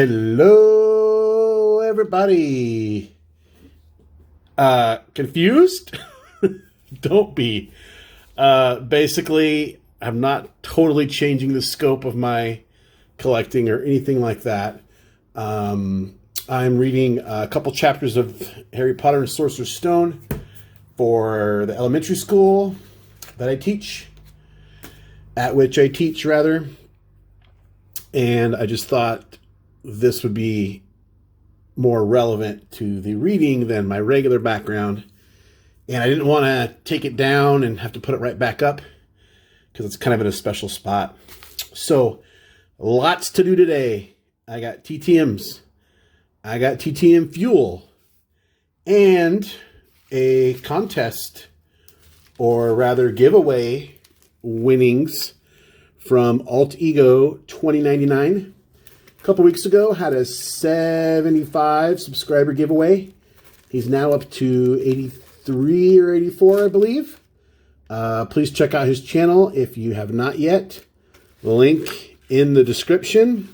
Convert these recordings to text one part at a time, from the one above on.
Hello, everybody. Confused? Don't be. Basically, I'm not totally changing the scope of my collecting or anything like that. I'm reading a couple chapters of Harry Potter and Sorcerer's Stone for the elementary school that I teach, at which I teach, rather. And I just thought this would be more relevant to the reading than my regular background. And I didn't want to take it down and have to put it right back up because it's kind of in a special spot. So lots to do today. I got TTMs. I got TTM fuel and a contest, or rather giveaway winnings from Alt Ego 2099. A couple weeks ago, had a 75 subscriber giveaway. He's now up to 83 or 84, I believe. Please check out his channel if you have not yet. Link in the description.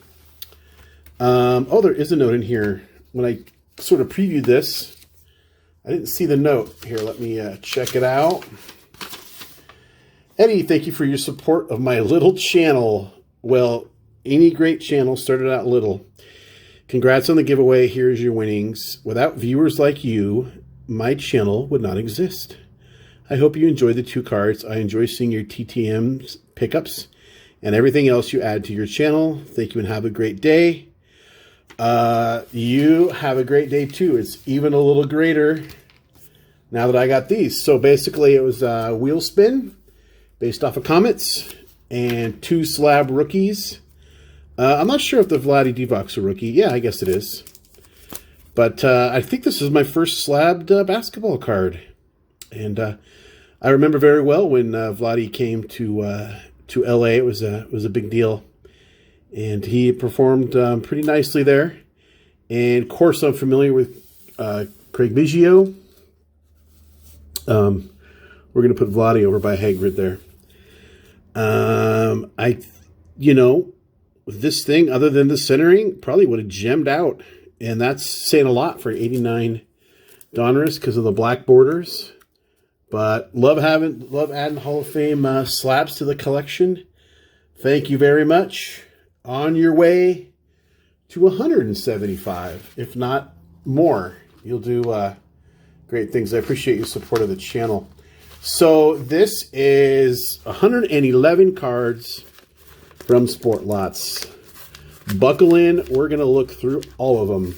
Oh, there is a note in here. When I sort of previewed this, I didn't see the note. Here, let me check it out. Eddie, thank you for your support of my little channel. Well, any great channel started out little. Congrats on the giveaway. Here's your winnings. Without viewers like you, my channel would not exist. I hope you enjoy the 2 cards. I enjoy seeing your TTMs pickups and everything else you add to your channel. Thank you and have a great day. You have a great day too. It's even a little greater now that I got these. So basically it was a wheel spin based off of Comets and 2 slab rookies. I'm not sure if the Vladi Divac's a rookie. Yeah, I guess it is. But I think this is my first slabbed basketball card. And I remember very well when Vladi came to LA. It was a big deal. And he performed pretty nicely there. And of course, I'm familiar with Craig Biggio. We're going to put Vladi over by Hagrid there. This thing, other than the centering, probably would have gemmed out. And that's saying a lot for 89 Donruss because of the black borders. But love adding Hall of Fame slabs to the collection. Thank you very much. On your way to 175, if not more. You'll do great things. I appreciate your support of the channel. So this is 111 cards from Sport Lots. Buckle in. We're going to look through all of them.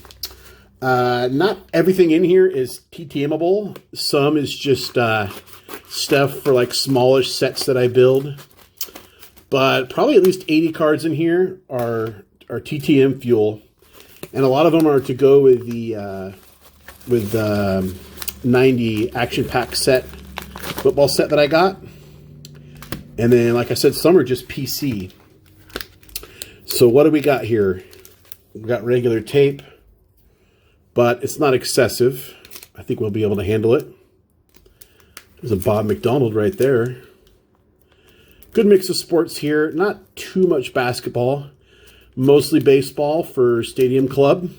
Not everything in here is TTMable. Some is just stuff for like smallish sets that I build. But probably at least 80 cards in here are TTM fuel. And a lot of them are to go with the 90 action pack set, football set that I got. And then, like I said, some are just PC. So what do we got here? We've got regular tape, but it's not excessive. I think we'll be able to handle it. There's a Bob McDonald right there. Good mix of sports here. Not too much basketball. Mostly baseball for Stadium Club.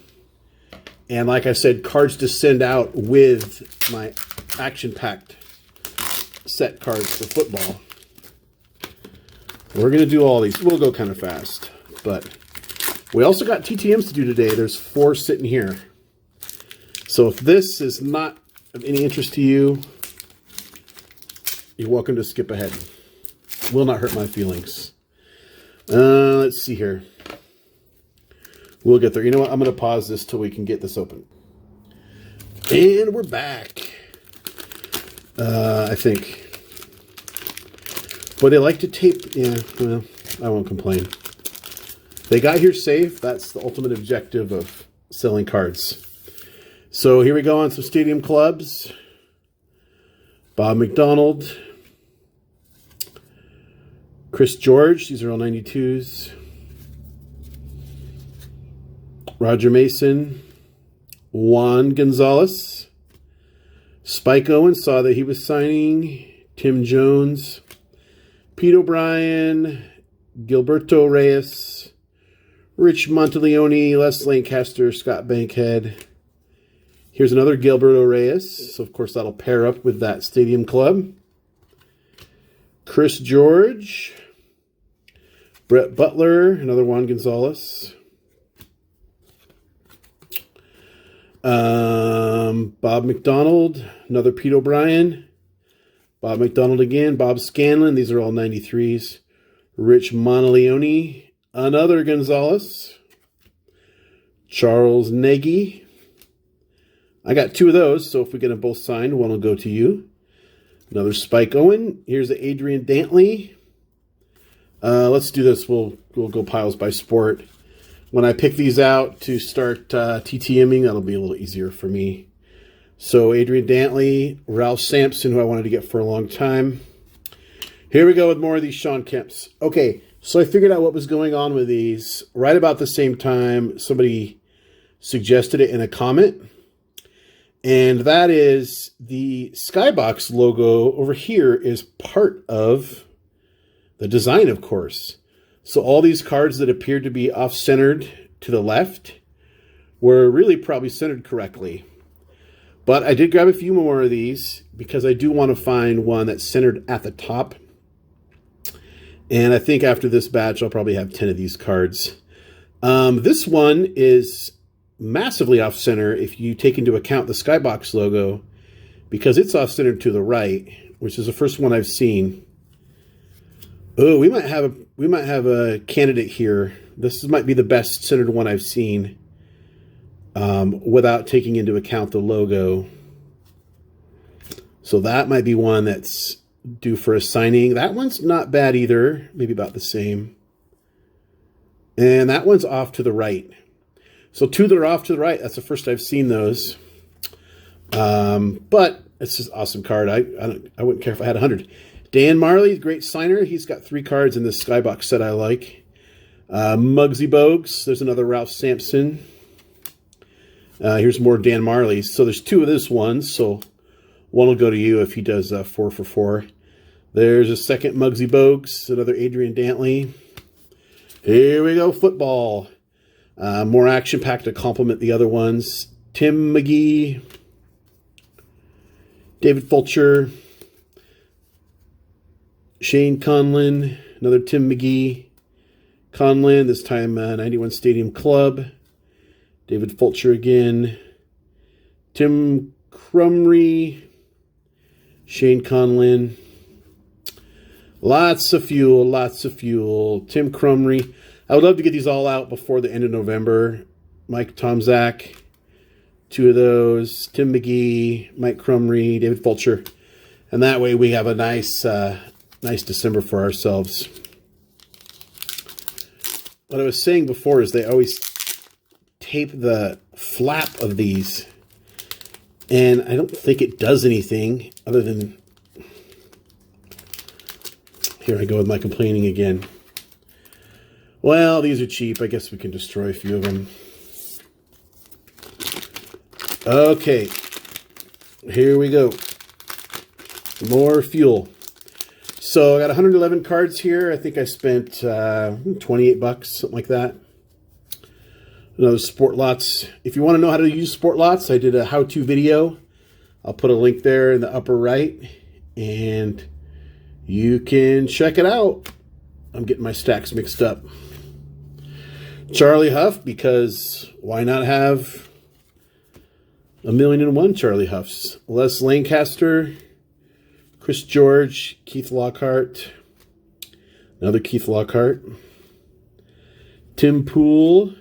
And like I said, cards to send out with my action-packed set cards for football. We're going to do all these. We'll go kind of fast. But we also got TTMs to do today. There's 4 sitting here. So if this is not of any interest to you, you're welcome to skip ahead. Will not hurt my feelings. Let's see here. We'll get there. You know what? I'm going to pause this till we can get this open. And we're back. I think. But they like to tape. Yeah, well, I won't complain. They got here safe. That's the ultimate objective of selling cards. So here we go on some Stadium Clubs. Bob McDonald. Chris George. These are all 92s. Roger Mason. Juan Gonzalez. Spike Owen. Saw that he was signing. Tim Jones. Pete O'Brien. Gilberto Reyes. Rich Monteleone, Les Lancaster, Scott Bankhead. Here's another Gilberto Reyes. So, of course, that'll pair up with that Stadium Club. Chris George. Brett Butler, another Juan Gonzalez. Bob McDonald, another Pete O'Brien. Bob McDonald again. Bob Scanlon, these are all 93s. Rich Monteleone, another Gonzalez. Charles Nagy. I got 2 of those, so if we get them both signed, one will go to you. Another Spike Owen. Here's the Adrian Dantley. Let's do this. We'll go piles by sport. When I pick these out to start TTMing, that'll be a little easier for me. So Adrian Dantley, Ralph Sampson, who I wanted to get for a long time. Here we go with more of these Sean Kemps. Okay, so I figured out what was going on with these. Right about the same time, somebody suggested it in a comment. And that is the Skybox logo over here is part of the design, of course. So all these cards that appeared to be off-centered to the left were really probably centered correctly. But I did grab a few more of these because I do want to find one that's centered at the top. And I think after this batch, I'll probably have 10 of these cards. This one is massively off-center if you take into account the Skybox logo, because it's off-centered to the right, which is the first one I've seen. Oh, we might have a candidate here. This might be the best centered one I've seen, without taking into account the logo. So that might be one that's due for a signing. That one's not bad either, maybe about the same. And that one's off to the right. So 2 that are off to the right, that's the first I've seen those. But it's just an awesome card. I wouldn't care if I had 100. Dan Marley, great signer. He's got 3 cards in this Skybox set I like. Muggsy Bogues. There's another Ralph Sampson. Here's more Dan Marley's. So there's 2 of this one. So one will go to you if he does 4 for 4. There's a second Muggsy Bogues. Another Adrian Dantley. Here we go, football. More action-packed to complement the other ones. Tim McGee. David Fulcher. Shane Conlin, another Tim McGee. Conlin, this time 91 Stadium Club. David Fulcher again. Tim Crumry. Shane Conlin. Lots of fuel, lots of fuel. Tim Crumry. I would love to get these all out before the end of November. Mike Tomczak. 2 of those. Tim McGee, Mike Crumry, David Fulcher. And that way we have a nice December for ourselves. What I was saying before is they always tape the flap of these, and I don't think it does anything other than... Here I go with my complaining again. Well, these are cheap. I guess we can destroy a few of them. Okay. Here we go. More fuel. So I got 111 cards here. I think I spent 28 bucks, something like that. Another Sport Lots. If you want to know how to use Sport Lots, I did a how-to video. I'll put a link there in the upper right, and you can check it out. I'm getting my stacks mixed up. Charlie Huff, because why not have 1,000,001 Charlie Huffs? Les Lancaster. Chris George, Keith Lockhart, another Keith Lockhart, Tim Pool,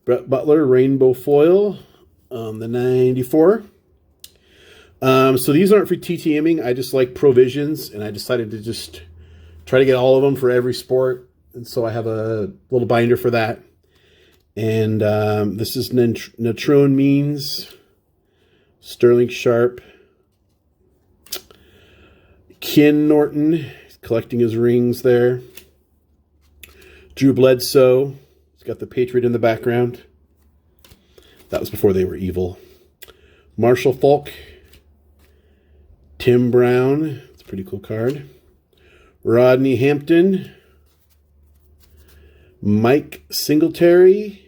Brett Butler, Rainbow Foil, the 94. So these aren't for TTMing. I just like provisions, and I decided to just try to get all of them for every sport. And so I have a little binder for that. And this is Natrone Means, Sterling Sharp, Ken Norton, collecting his rings there. Drew Bledsoe, he's got the Patriot in the background. That was before they were evil. Marshall Falk. Tim Brown, it's a pretty cool card. Rodney Hampton. Mike Singletary.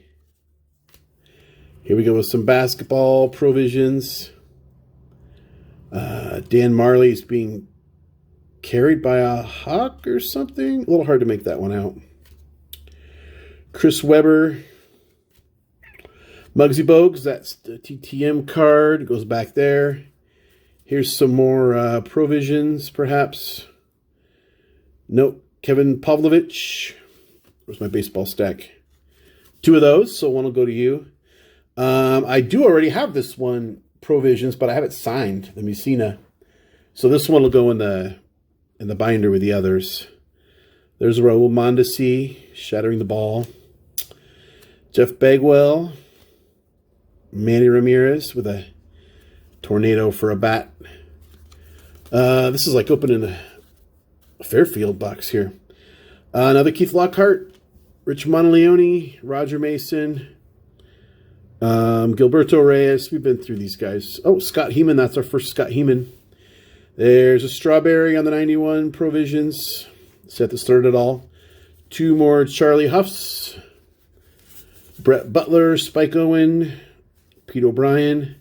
Here we go with some basketball provisions. Dan Marley is being carried by a hawk or something. A little hard to make that one out. Chris Webber. Muggsy Bogues, that's the TTM card. It goes back there. Here's some more provisions, perhaps. Nope. Kevin Pavlovich. Where's my baseball stack? 2 of those, so one will go to you. I do already have this one, provisions, but I have it signed, the Messina. So this one will go in the binder with the others. There's Raul Mondesi, shattering the ball. Jeff Bagwell. Manny Ramirez with a tornado for a bat. This is like opening a Fairfield box here. Another Keith Lockhart. Rich Monteleone. Roger Mason. Gilberto Reyes. We've been through these guys. Oh, Scott Heeman. That's our first Scott Heeman. There's a strawberry on the 91 provisions. Set to start it all. 2 more Charlie Huffs. Brett Butler. Spike Owen. Pete O'Brien.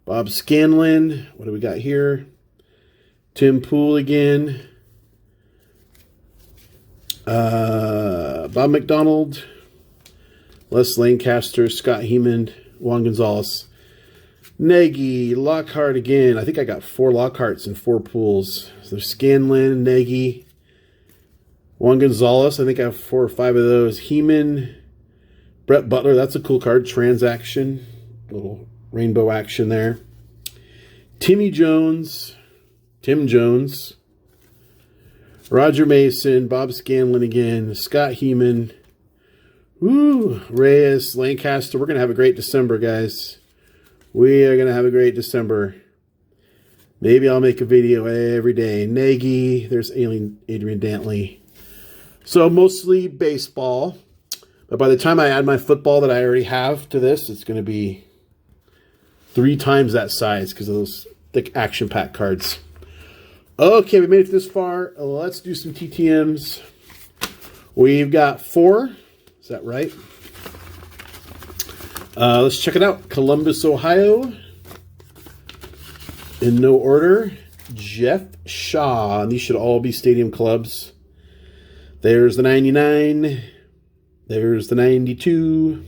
Bob Scanlon. What do we got here? Tim Poole again. Bob McDonald. Les Lancaster. Scott Heeman. Juan Gonzalez. Nagy, Lockhart again. I think I got 4 Lockharts and 4 Pools. So there's Scanlon, Nagy, Juan Gonzalez. I think I have 4 or 5 of those. Heeman, Brett Butler. That's a cool card. Transaction. Little rainbow action there. Tim Jones. Roger Mason, Bob Scanlon again. Scott Heeman. Woo, Reyes, Lancaster. We're going to have a great December, guys. We are going to have a great December. Maybe I'll make a video every day. Nagy. There's Adrian Dantley. So mostly baseball. But by the time I add my football that I already have to this, it's going to be 3 times that size because of those thick action-packed cards. Okay, we made it this far. Let's do some TTMs. We've got 4. Is that right? Let's check it out. Columbus, Ohio. In no order. Jeff Shaw. And these should all be stadium clubs. There's the 99. There's the 92.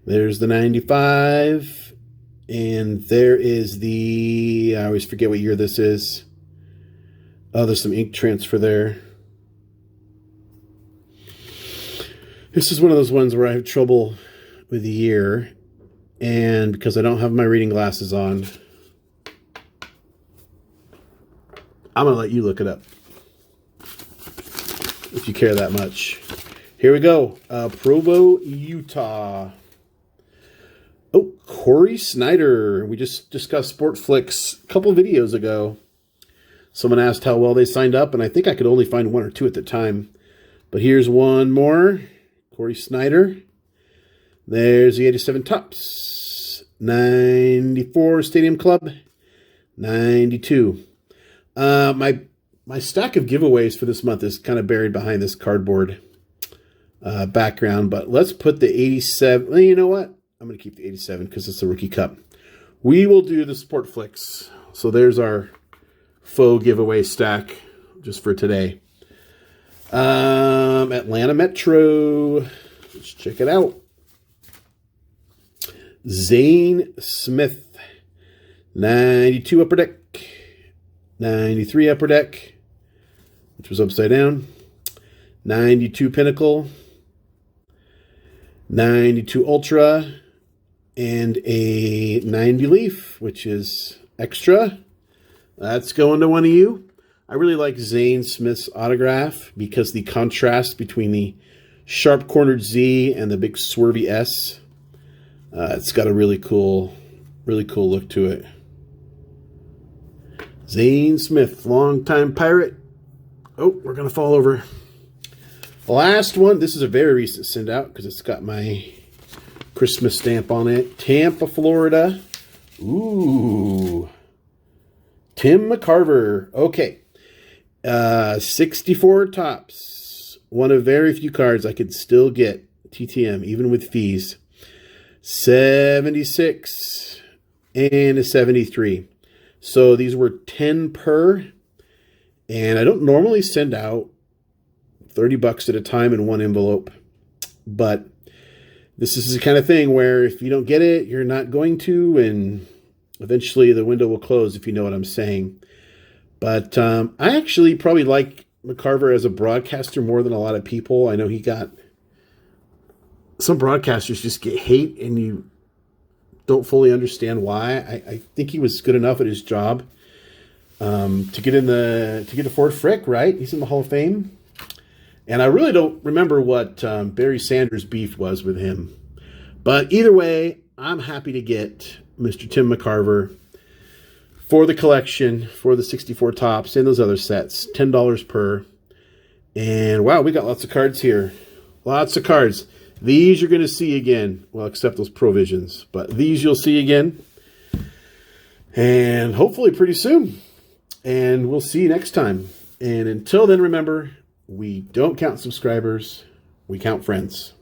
There's the 95. And there is the... I always forget what year this is. Oh, there's some ink transfer there. This is one of those ones where I have trouble with the year, and because I don't have my reading glasses on, I'm going to let you look it up if you care that much. Here we go. Provo, Utah. Oh, Corey Snyder. We just discussed Sport Flicks a couple videos ago. Someone asked how well they signed up, and I think I could only find 1 or 2 at the time. But here's one more. Corey Snyder. There's the 87 Tops. 94 Stadium Club. 92. My stack of giveaways for this month is kind of buried behind this cardboard background. But let's put the 87. Well, you know what? I'm going to keep the 87 because it's the Rookie Cup. We will do the Sport Flicks. So there's our faux giveaway stack just for today. Atlanta Metro. Let's check it out. Zane Smith. 92 Upper Deck. 93 Upper Deck, which was upside down. 92 Pinnacle. 92 Ultra. And a 90 Leaf, which is extra. That's going to one of you. I really like Zane Smith's autograph because the contrast between the sharp-cornered Z and the big swervy S, it's got a really cool look to it. Zane Smith, longtime Pirate. Oh, we're going to fall over. The last one, this is a very recent send-out because it's got my Christmas stamp on it. Tampa, Florida. Ooh. Tim McCarver. Okay. 64 Tops. one of very few cards I could still get TTM, even with fees. 76 and a 73. So these were 10 per. And I don't normally send out $30 at a time in one envelope. But this is the kind of thing where if you don't get it, you're not going to. And eventually the window will close, if you know what I'm saying. But I actually probably like McCarver as a broadcaster more than a lot of people. I know he got... Some broadcasters just get hate and you don't fully understand why. I think he was good enough at his job to get to Fort Frick, right? He's in the Hall of Fame. And I really don't remember what Barry Sanders' beef was with him. But either way, I'm happy to get Mr. Tim McCarver for the collection, for the 64 tops and those other sets. $10 per. And wow, we got lots of cards here. Lots of cards. These you're going to see again. Well, except those provisions. But these you'll see again. And hopefully pretty soon. And we'll see you next time. And until then, remember, we don't count subscribers. We count friends.